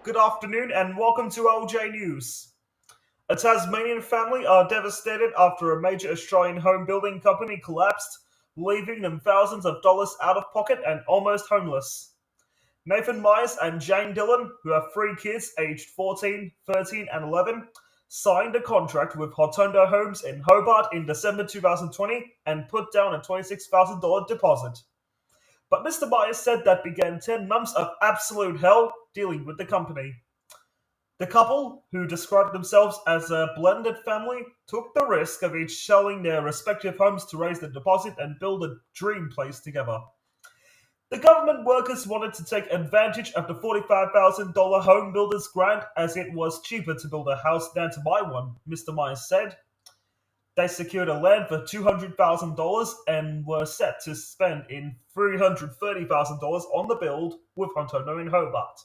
good afternoon, and welcome to LJ News. A Tasmanian family are devastated after a major Australian home building company collapsed, leaving them thousands of dollars out of pocket and almost homeless. Nathan Meyers and Jayne Dillon, who have three kids aged 14, 13, and 11, signed a contract with Hotondo Homes in Hobart in December 2020 and put down a $26,000 deposit. But Mr. Myers said that began 10 months of absolute hell dealing with the company. The couple, who described themselves as a blended family, took the risk of each selling their respective homes to raise the deposit and build a dream place together. The government workers wanted to take advantage of the $45,000 home builder's grant as it was cheaper to build a house than to buy one, Mr. Myers said. They secured a land for $200,000 and were set to spend in $330,000 on the build with Hotondo in Hobart.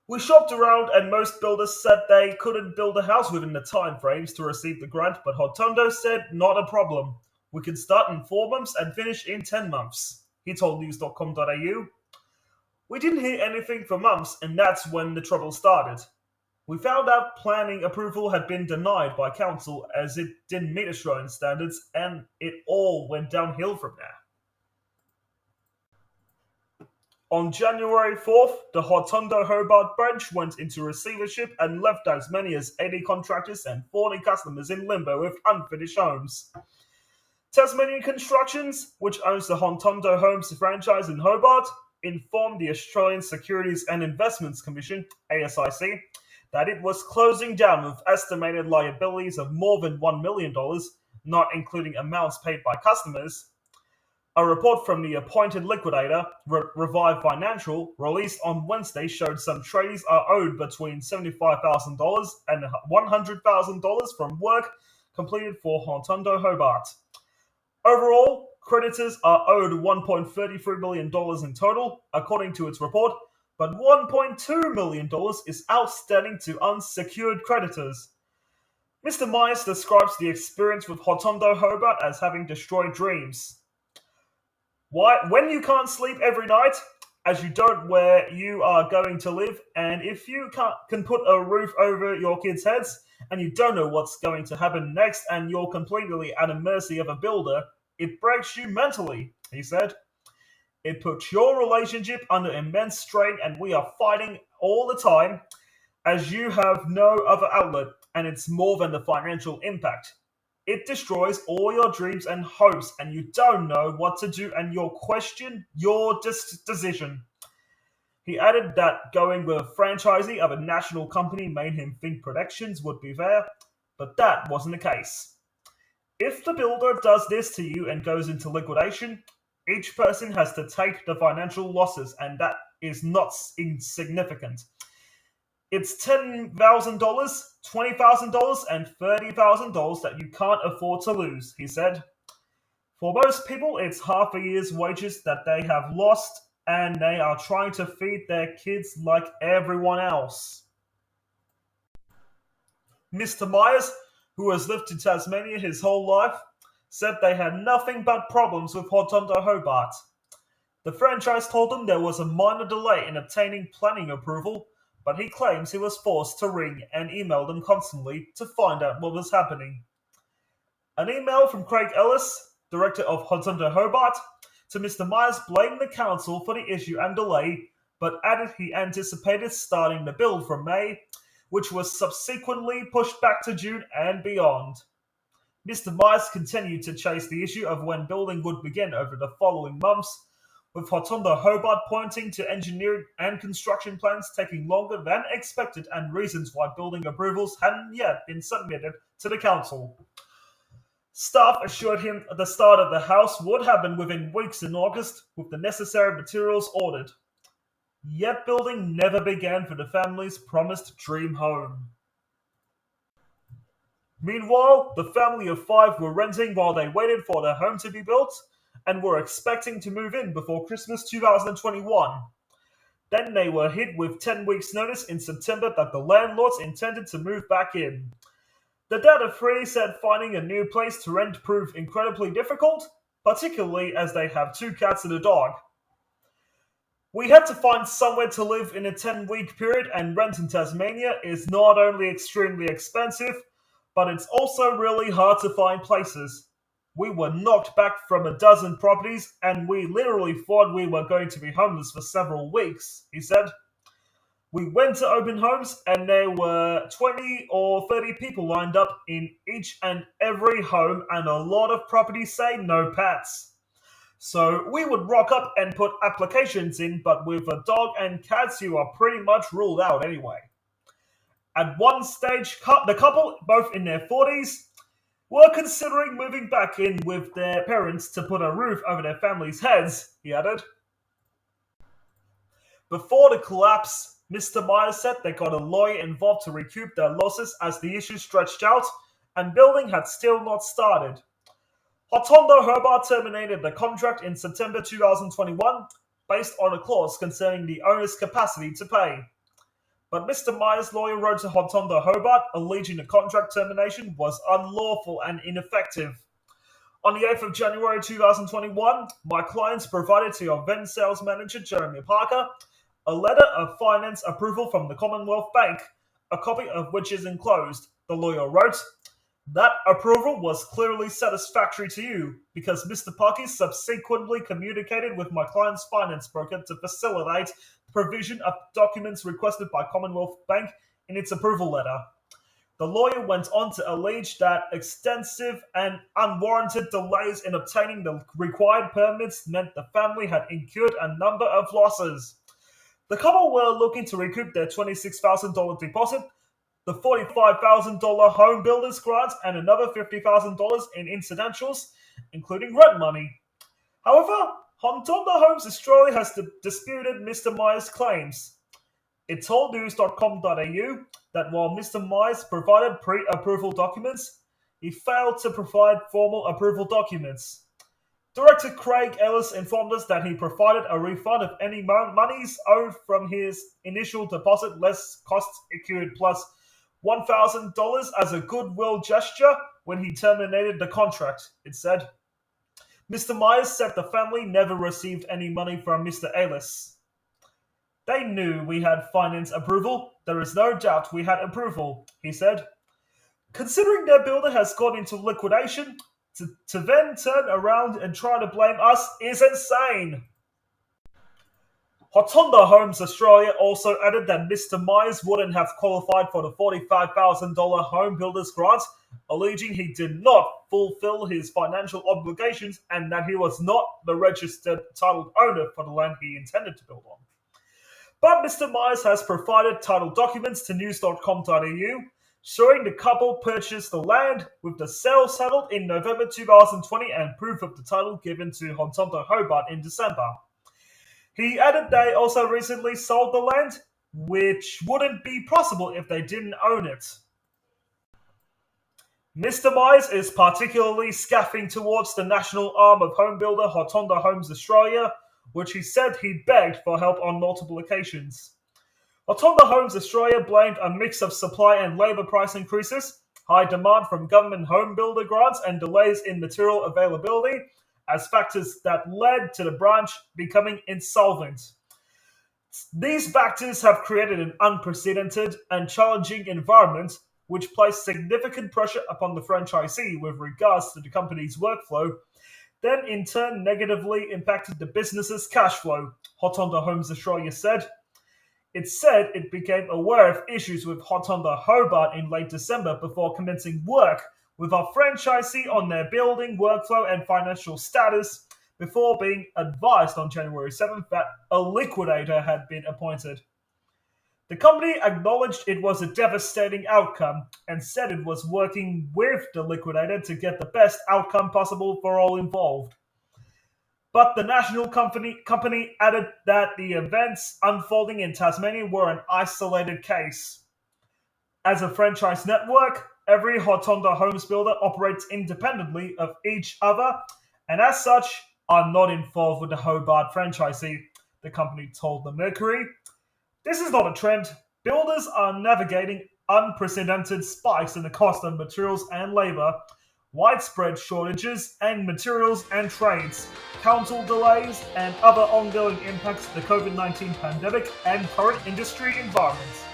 We shopped around and most builders said they couldn't build a house within the time frames to receive the grant, but Hotondo said not a problem. We can start in 4 months and finish in 10 months, he told news.com.au. We didn't hear anything for months, and that's when the trouble started. We found out planning approval had been denied by council as it didn't meet Australian standards, and it all went downhill from there. On January 4th, the Hotondo Hobart branch went into receivership and left as many as 80 contractors and 40 customers in limbo with unfinished homes. Tasmanian Constructions, which owns the Hotondo Homes franchise in Hobart, informed the Australian Securities and Investments Commission, ASIC, that it was closing down with estimated liabilities of more than $1 million, not including amounts paid by customers. A report from the appointed liquidator, Revive Financial, released on Wednesday showed some tradies are owed between $75,000 and $100,000 from work completed for Hotondo Hobart. Overall, creditors are owed $1.33 million in total, according to its report, but $1.2 million is outstanding to unsecured creditors. Mr. Myers describes the experience with Hotondo Hobart as having destroyed dreams. When you can't sleep every night, as you don't where you are going to live, and if you can put a roof over your kids' heads, and you don't know what's going to happen next, and you're completely at the mercy of a builder, it breaks you mentally, he said. It puts your relationship under immense strain, and we are fighting all the time as you have no other outlet, and it's more than the financial impact. It destroys all your dreams and hopes, and you don't know what to do, and you question your decision. He added that going with a franchisee of a national company made him think protections would be fair, but that wasn't the case. If the builder does this to you and goes into liquidation, each person has to take the financial losses, and that is not insignificant. It's $10,000, $20,000, and $30,000 that you can't afford to lose, he said. For most people, it's half a year's wages that they have lost, and they are trying to feed their kids like everyone else. Mr. Myers, who has lived in Tasmania his whole life, said they had nothing but problems with Hotondo Hobart. The franchise told him there was a minor delay in obtaining planning approval, but he claims he was forced to ring and email them constantly to find out what was happening. An email from Craig Ellis, director of Hotondo Hobart, to Mr. Myers blamed the council for the issue and delay, but added he anticipated starting the build from May, which was subsequently pushed back to June and beyond. Mr. Myers continued to chase the issue of when building would begin over the following months, with Hotondo Hobart pointing to engineering and construction plans taking longer than expected and reasons why building approvals hadn't yet been submitted to the council. Staff assured him the start of the house would happen within weeks in August, with the necessary materials ordered. Yet building never began for the family's promised dream home. Meanwhile, the family of 5 were renting while they waited for their home to be built and were expecting to move in before Christmas 2021. Then they were hit with 10 weeks' notice in September that the landlords intended to move back in. The dad of 3 said finding a new place to rent proved incredibly difficult, particularly as they have 2 cats and a dog. We had to find somewhere to live in a 10-week period, and rent in Tasmania is not only extremely expensive, but it's also really hard to find places. We were knocked back from a dozen properties, and we literally thought we were going to be homeless for several weeks, he said. We went to open homes, and there were 20 or 30 people lined up in each and every home, and a lot of properties say no pets. So we would rock up and put applications in, but with a dog and cats, you are pretty much ruled out anyway. At one stage, the couple, both in their 40s, were considering moving back in with their parents to put a roof over their families' heads, he added. Before the collapse, Mr. Myers said they got a lawyer involved to recoup their losses as the issue stretched out and building had still not started. Hotondo Hobart terminated the contract in September 2021 based on a clause concerning the owner's capacity to pay. But Mr. Myers' lawyer wrote to Hotondo Hobart alleging the contract termination was unlawful and ineffective. On the 8th of January 2021, my clients provided to your then sales manager, Jeremy Parker, a letter of finance approval from the Commonwealth Bank, a copy of which is enclosed. The lawyer wrote, that approval was clearly satisfactory to you because Mr. Parker subsequently communicated with my client's finance broker to facilitate the provision of documents requested by Commonwealth Bank in its approval letter. The lawyer went on to allege that extensive and unwarranted delays in obtaining the required permits meant the family had incurred a number of losses. The couple were looking to recoup their $26,000 deposit, the $45,000 home builders grant, and another $50,000 in incidentals, including rent money. However, Hotondo Homes Australia has disputed Mr. Myers' claims. It told news.com.au that while Mr. Myers provided pre-approval documents, he failed to provide formal approval documents. Director Craig Ellis informed us that he provided a refund of any monies owed from his initial deposit less costs incurred plus $1,000 as a goodwill gesture when he terminated the contract, it said. Mr. Myers said the family never received any money from Mr. Ellis. They knew we had finance approval. There is no doubt we had approval, he said. Considering their builder has gone into liquidation, to then turn around and try to blame us is insane. Hotondo Homes Australia also added that Mr. Myers wouldn't have qualified for the $45,000 home builders grant, alleging he did not fulfill his financial obligations and that he was not the registered titled owner for the land he intended to build on. But Mr. Myers has provided title documents to news.com.au showing the couple purchased the land with the sale settled in November 2020 and proof of the title given to Hotondo Hobart in December. He added they also recently sold the land, which wouldn't be possible if they didn't own it. Mr. Myers is particularly scathing towards the national arm of HomeBuilder Hotondo Homes Australia, which he said he begged for help on multiple occasions. Hotondo Homes Australia blamed a mix of supply and labour price increases, high demand from government home builder grants, and delays in material availability as factors that led to the branch becoming insolvent. These factors have created an unprecedented and challenging environment which placed significant pressure upon the franchisee with regards to the company's workflow, then in turn negatively impacted the business's cash flow, Hotondo Homes Australia said. It said it became aware of issues with Hotondo Hobart in late December before commencing work with our franchisee on their building, workflow, and financial status before being advised on January 7th that a liquidator had been appointed. The company acknowledged it was a devastating outcome and said it was working with the liquidator to get the best outcome possible for all involved. But the national company added that the events unfolding in Tasmania were an isolated case. As a franchise network, every Hotondo Homes builder operates independently of each other and as such are not involved with the Hobart franchisee, the company told the Mercury. This is not a trend. Builders are navigating unprecedented spikes in the cost of materials and labour, widespread shortages in materials and trades, council delays, and other ongoing impacts of the COVID-19 pandemic and current industry environment.